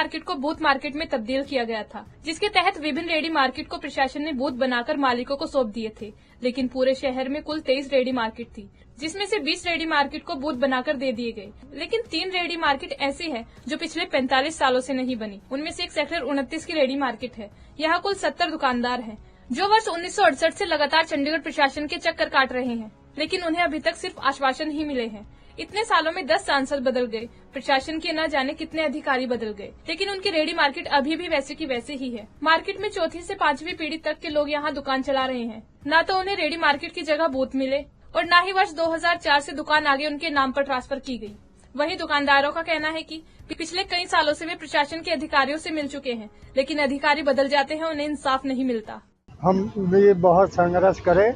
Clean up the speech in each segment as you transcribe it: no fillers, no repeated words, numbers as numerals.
Market को booth market में तब्दील किया गया था, जिसके तहत विभिन्न रेडी मार्केट को प्रशासन ने बूथ बनाकर मालिकों को सौंप दिए थे। लेकिन पूरे शहर में कुल 23 रेडी मार्केट थी, जिसमें से 20 रेडी मार्केट को बूथ बनाकर दे दिए गए। लेकिन 3 रेडी मार्केट ऐसी है जो पिछले 45 सालों से नहीं बनी। उनमें से एक सेक्टर 29 की रेडी मार्केट है। यहाँ कुल 70 दुकानदार हैं, जो वर्ष 1968 से लगातार चंडीगढ़ प्रशासन के चक्कर काट रहे हैं, लेकिन उन्हें अभी तक सिर्फ आश्वासन ही मिले हैं। इतने सालों में 10 सांसद बदल गए, प्रशासन के न जाने कितने अधिकारी बदल गए, लेकिन उनकी रेडी मार्केट अभी भी वैसे की वैसे ही है। मार्केट में चौथी से 5वीं पीढ़ी तक के लोग यहाँ दुकान चला रहे हैं। न तो उन्हें रेडी मार्केट की जगह बूथ मिले और न ही वर्ष 2004 से दुकान आगे उनके नाम पर ट्रांसफर की गई। वहीं दुकानदारों का कहना है कि पिछले कई सालों से वे प्रशासन के अधिकारियों से मिल चुके हैं, लेकिन अधिकारी बदल जाते हैं, उन्हें इंसाफ नहीं मिलता। हम भी बहुत संघर्ष करे।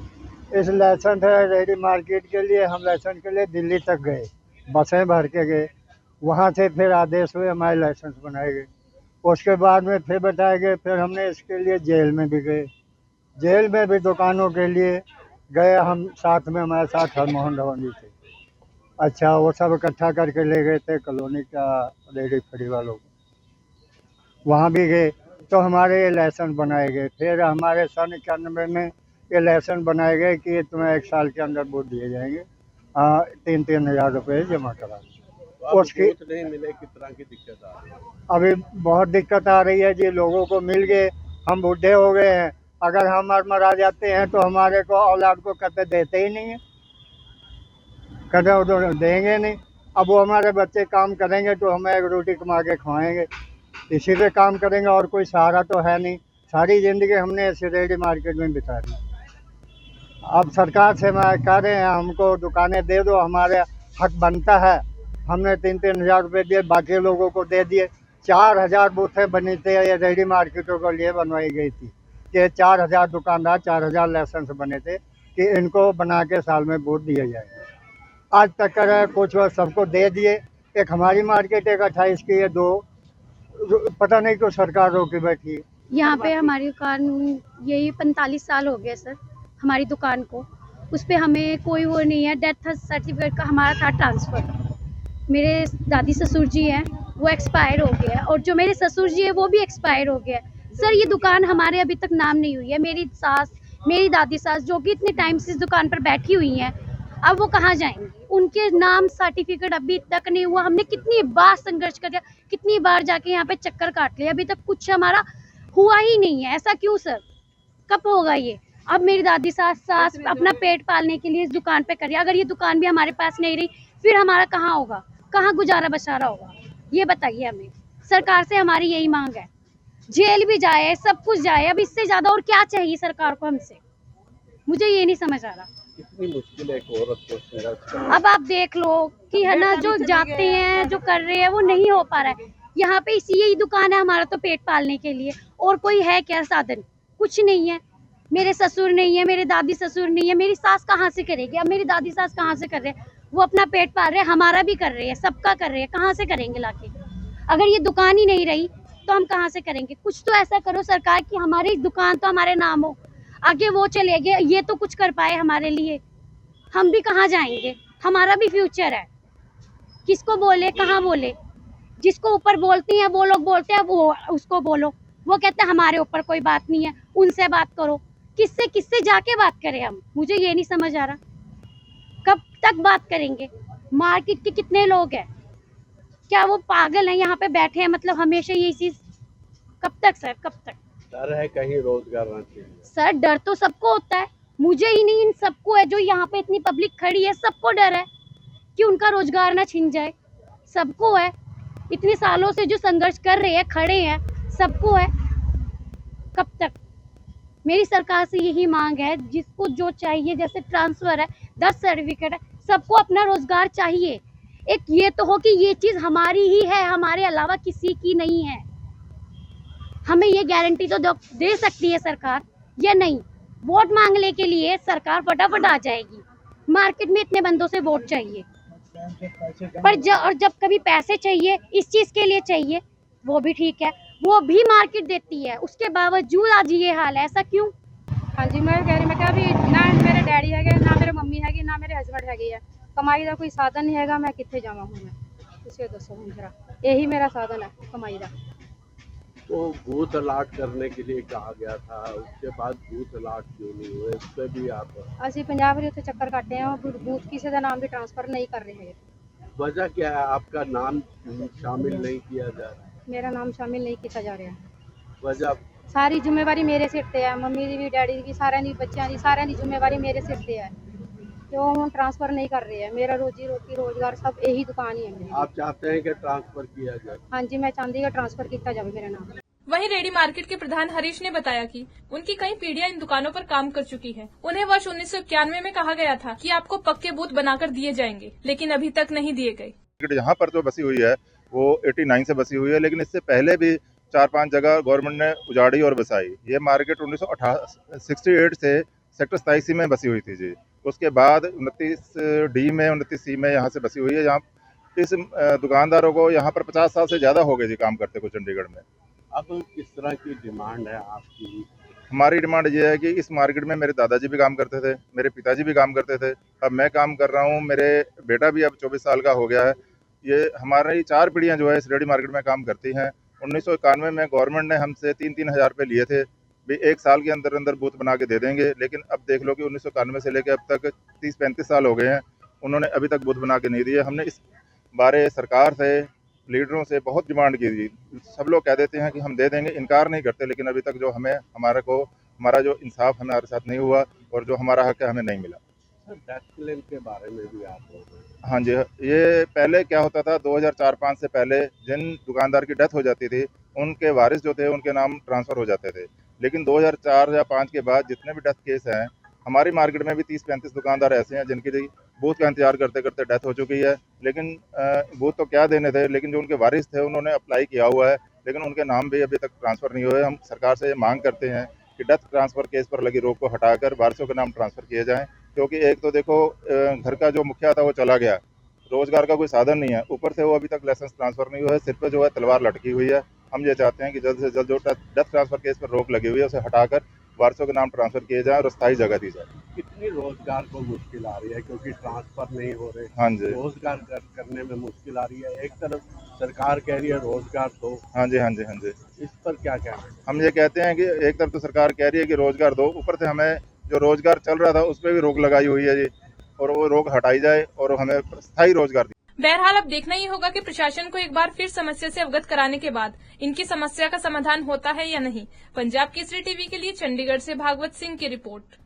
इस लाइसेंस है रेडी मार्केट के लिए, हम लाइसेंस के लिए दिल्ली तक गए, बसें भर के गए। वहाँ से फिर आदेश हुए हमारे लाइसेंस बनाए गए। उसके बाद में फिर बताए गए, फिर हमने इसके लिए जेल में भी गए। जेल में भी दुकानों के लिए गए हम, साथ में हमारे साथ हरमोहन रावत जी थे। अच्छा, वो सब इकट्ठा करके ले गए थे कॉलोनी का रेडी फड़ी वालों को। वहाँ भी गए तो हमारे ये लाइसेंस बनाए गए। फिर हमारे सन 91 में ये लाइसेंस बनाए गए कि तुम्हें 1 साल के अंदर वोट दिए जाएंगे, 3-3 हज़ार रुपये जमा करा। उसकी नहीं मिले, किस तरह की दिक्कत आ रही है? अभी बहुत दिक्कत आ रही है जी। लोगों को मिल गए, हम बूढ़े हो गए हैं। अगर हम मरा जाते हैं तो हमारे को औलाद को कहते देते ही नहीं है, कहते उधर देंगे नहीं। अब वो हमारे बच्चे काम करेंगे तो हमें एक रोटी कमा के खवाएंगे, इसी पे काम करेंगे और कोई सहारा तो है नहीं। सारी जिंदगी हमने इस रेडी मार्केट में बिता दी। अब सरकार से मैं कह रहे हैं हमको दुकानें दे दो, हमारे हक बनता है। हमने 3-3 हज़ार रुपये दिए, बाकी लोगों को दे दिए। 4,000 बूथें बनी थी, ये रेडी मार्केटों के लिए बनवाई गई थी कि 4,000 दुकानदार, 4,000 लाइसेंस बने थे कि इनको बना के साल में वोट दिए जाए। आज तक कर रहे कुछ सबको दे दिए। एक हमारी मार्केट, एक 28 की, ये 2 पता नहीं क्यों सरकार रोकी बैठी है। यहाँ पे हमारी दुकान यही 45 साल हो गए सर हमारी दुकान को। उस पर हमें कोई वो नहीं है। डेथ सर्टिफिकेट का हमारा था ट्रांसफ़र। मेरे दादी ससुर जी हैं, वो एक्सपायर हो गया, और जो मेरे ससुर जी है वो भी एक्सपायर हो गया। सर ये दुकान हमारे अभी तक नाम नहीं हुई है। मेरी दादी सास जो कि इतने टाइम से इस दुकान पर बैठी हुई हैं, अब वो कहाँ जाएंगी? उनके नाम सर्टिफिकेट अभी तक नहीं हुआ। हमने कितनी बार संघर्ष कर लिया, कितनी बार जाके यहाँ पे चक्कर काट लिया, अभी तक कुछ हमारा हुआ ही नहीं है। ऐसा क्यों सर? कब होगा ये? अब मेरी दादी सास अपना पेट पालने के लिए इस दुकान पे कर रही है। अगर ये दुकान भी हमारे पास नहीं रही, फिर हमारा कहाँ होगा? कहाँ गुजारा बसारा होगा? ये बताइए हमें। सरकार से हमारी यही मांग है, जेल भी जाए, सब कुछ जाए। अब इससे ज्यादा और क्या चाहिए सरकार को हमसे? मुझे ये नहीं समझ आ रहा। कितनी मुश्किल है एक औरत को संघर्ष करना। अब आप देख लो कि है ना, जो जाते हैं, जो कर रहे हैं, वो नहीं हो पा रहा है। यहाँ पे यही दुकान है हमारा तो पेट पालने के लिए, और कोई है क्या साधन? कुछ नहीं है। मेरे ससुर नहीं है, मेरे दादी ससुर नहीं है, मेरी सास कहाँ से करेगी? अब मेरी दादी सास कहाँ से कर रहे हैं? वो अपना पेट पाल रहे हैं, हमारा भी कर रहे हैं, सबका कर रहे हैं। कहाँ से करेंगे लाके? अगर ये दुकान ही नहीं रही तो हम कहाँ से करेंगे? कुछ तो ऐसा करो सरकार कि हमारी दुकान तो हमारे नाम हो। आगे वो चले गए, ये तो कुछ कर पाए हमारे लिए। हम भी कहाँ जाएंगे? हमारा भी फ्यूचर है। किसको बोले, कहाँ बोले? जिसको ऊपर बोलती हैं वो लोग बोलते हैं वो उसको बोलो, वो कहते हैं हमारे ऊपर कोई बात नहीं है, उनसे बात करो। किससे जाके बात करें हम? मुझे ये नहीं समझ आ रहा, कब तक बात करेंगे? मार्केट के कितने लोग हैं? क्या वो पागल हैं यहाँ पे बैठे हैं? मतलब हमेशा यही चीज कब तक सर, कब तक? डर है कहीं रोजगार ना चाहिए। सर डर तो सबको होता है, मुझे ही नहीं, इन सबको है। जो यहाँ पे इतनी पब्लिक खड़ी है, सबको डर है कि उनका रोजगार ना छिन जाए। सबको है, इतने सालों से जो संघर्ष कर रहे हैं, खड़े हैं, सबको है। कब तक? मेरी सरकार से यही मांग है, जिसको जो चाहिए, जैसे ट्रांसफर है, 10 सर्टिफिकेट है, सबको अपना रोजगार चाहिए। एक ये तो हो कि ये चीज हमारी ही है, हमारे अलावा किसी की नहीं है। हमें ये गारंटी तो दे सकती है सरकार, या नहीं? वोट मांगने के लिए सरकार फटाफट आ जाएगी। मार्केट में इतने बंदों से वोट चाहिए, पर जब कभी पैसे चाहिए, इस चीज के लिए चाहिए, वो भी ठीक है, वो भी मार्केट देती है। उसके बावजूद आज ये हाल है, ऐसा क्यों? हाँ जी, मैं कह रही, मैं क्या अभी ना मेरे डैडी है, ना मेरे मम्मी है, ना मेरे हस्बैंड है, कमाई का कोई साधन नहीं है। मैं कितने जावा हूँ? मैं इसके दसो, यही मेरा साधन है कमाई का। वो बूथ अलाट करने के लिए कहा गया था, उसके बाद बूथ अलाट क्यों नहीं हुए, इस पे भी आप ਅਸੀਂ 50 ਵਾਰੀ ਉੱਥੇ ਚੱਕਰ ਕੱਟੇ ਆ ਉਹ ਬੂਥ ਕਿਸੇ ਦਾ ਨਾਮ ਵੀ ਟ੍ਰਾਂਸਫਰ ਨਹੀਂ ਕਰ ਰਹੇ ਹੈਗੇ वजह क्या है, आपका नाम शामिल नहीं किया जा रहा? ਮੇਰਾ ਨਾਮ ਸ਼ਾਮਿਲ ਨਹੀਂ ਕੀਤਾ ਜਾ ਰਿਹਾ वजह ਸਾਰੀ ਜ਼ਿੰਮੇਵਾਰੀ ਮੇਰੇ ਸਿਰ ਤੇ ਹੈ ਮੰਮੀ ਦੀ ਵੀ ਡੈਡੀ ਦੀ ਵੀ ਸਾਰਿਆਂ ਦੀ ਬੱਚਿਆਂ ਦੀ ਸਾਰਿਆਂ ਦੀ ਜ਼ਿੰਮੇਵਾਰੀ ਮੇਰੇ ਸਿਰ ਤੇ ਹੈ ਤੇ ਉਹ ਹੁਣ ਟ੍ਰਾਂਸਫਰ ਨਹੀਂ ਕਰ ਰਹੇ ਹੈ ਮੇਰਾ ਰੋਜੀ ਰੋਟੀ ਰੋਜ਼ਗਾਰ ਸਭ ਇਹੀ ਦੁਕਾਨ ਹੀ ਹੈ ਮੇਰੀ आप चाहते हैं कि ट्रांसफर किया जाए? ਹਾਂਜੀ ਮੈਂ ਚਾਹੁੰਦੀ ਹਾਂ ਟ੍ਰਾਂਸਫਰ ਕੀਤਾ ਜਾਵੇ ਮੇਰਾ ਨਾਮ वहीं रेडी मार्केट के प्रधान हरीश ने बताया कि उनकी कई पीढ़ियां इन दुकानों पर काम कर चुकी है। उन्हें वर्ष 1991 में कहा गया था कि आपको पक्के बूथ बनाकर दिए जाएंगे, लेकिन अभी तक नहीं दिए गए। यहाँ पर जो बसी हुई है वो 89 से बसी हुई है, लेकिन इससे पहले भी 4-5 जगह गवर्नमेंट ने उजाड़ी और बसाई। ये मार्केट 1968 से सेक्टर 87 में बसी हुई थी जी। उसके बाद 29D में 29C में यहाँ से बसी हुई है। यहाँ इस दुकानदारों को यहाँ पर 50 साल से ज़्यादा हो गए जी काम करते कुछ चंडीगढ़ में। अब किस तरह की डिमांड है आपकी? हमारी डिमांड ये है कि इस मार्केट में मेरे दादाजी भी काम करते थे, मेरे पिताजी भी काम करते थे, अब मैं काम कर रहा हूँ, मेरे बेटा भी अब 24 साल का हो गया है। ये हमारी 4 पीढ़ियाँ जो है इस रेडी मार्केट में काम करती हैं। 1991 में गवर्नमेंट ने हमसे 3-3 हज़ार रुपये लिए थे, भी 1 साल के अंदर अंदर बूथ बना के दे देंगे, लेकिन अब देख लो कि 1991 से लेकर अब तक 30-35 साल हो गए हैं, उन्होंने अभी तक बूथ बना के नहीं दिए। हमने इस बारे सरकार से, लीडरों से बहुत डिमांड की थी। सब लोग कह देते हैं कि हम दे देंगे, इनकार नहीं करते, लेकिन अभी तक जो हमारा जो इंसाफ हमारे साथ नहीं हुआ और जो हमारा हक है हमें नहीं मिला। सर, डेथ क्लेम के बारे में भी आप बोल रहे हैं। हाँ जी, ये पहले क्या होता था, 2004-5 से पहले जिन दुकानदार की डेथ हो जाती थी उनके वारिस जो थे उनके नाम ट्रांसफ़र हो जाते थे, लेकिन 2004 या 5 के बाद जितने भी डेथ केस हैं, हमारी मार्केट में भी 30-35 दुकानदार ऐसे हैं जिनकी बूथ का इंतजार करते करते डेथ हो चुकी है। लेकिन बूथ तो क्या देने थे, लेकिन जो उनके वारिस थे उन्होंने अप्लाई किया हुआ है, लेकिन उनके नाम भी अभी तक ट्रांसफ़र नहीं हुए। हम सरकार से ये मांग करते हैं कि डेथ ट्रांसफ़र केस पर लगी रोक को हटाकर वारिसों के नाम ट्रांसफ़र किए जाएँ, क्योंकि एक तो देखो घर का जो मुखिया था वो चला गया, रोज़गार का कोई साधन नहीं है, ऊपर से वो अभी तक लाइसेंस ट्रांसफ़र नहीं हुआ है, सिर पे जो है तलवार लटकी हुई है। हम ये चाहते हैं कि जल्द से जल्द जो डेथ ट्रांसफ़र केस पर रोक लगी हुई है उसे हटाकर वारिसों के नाम ट्रांसफ़र किए जाएँ और स्थायी जगह दी जाए। कितनी रोजगार को मुश्किल आ रही है, क्योंकि ट्रांसफर नहीं हो रहे। हाँ जी, रोजगार करने में मुश्किल आ रही है। एक तरफ सरकार कह रही है रोजगार दो, हाँ जी, हाँ जी, हाँ जी। इस पर क्या कहना है? हम ये कहते हैं कि एक तरफ तो सरकार कह रही है कि रोज़गार दो, ऊपर से हमें जो रोज़गार चल रहा था उस पर भी रोक लगाई हुई है जी, और वो रोक हटाई जाए और हमें स्थायी रोज़गार। बहरहाल अब देखना ही होगा कि प्रशासन को एक बार फिर समस्या से अवगत कराने के बाद इनकी समस्या का समाधान होता है या नहीं। पंजाब केसरी टीवी के लिए चंडीगढ़ से भागवत सिंह की रिपोर्ट।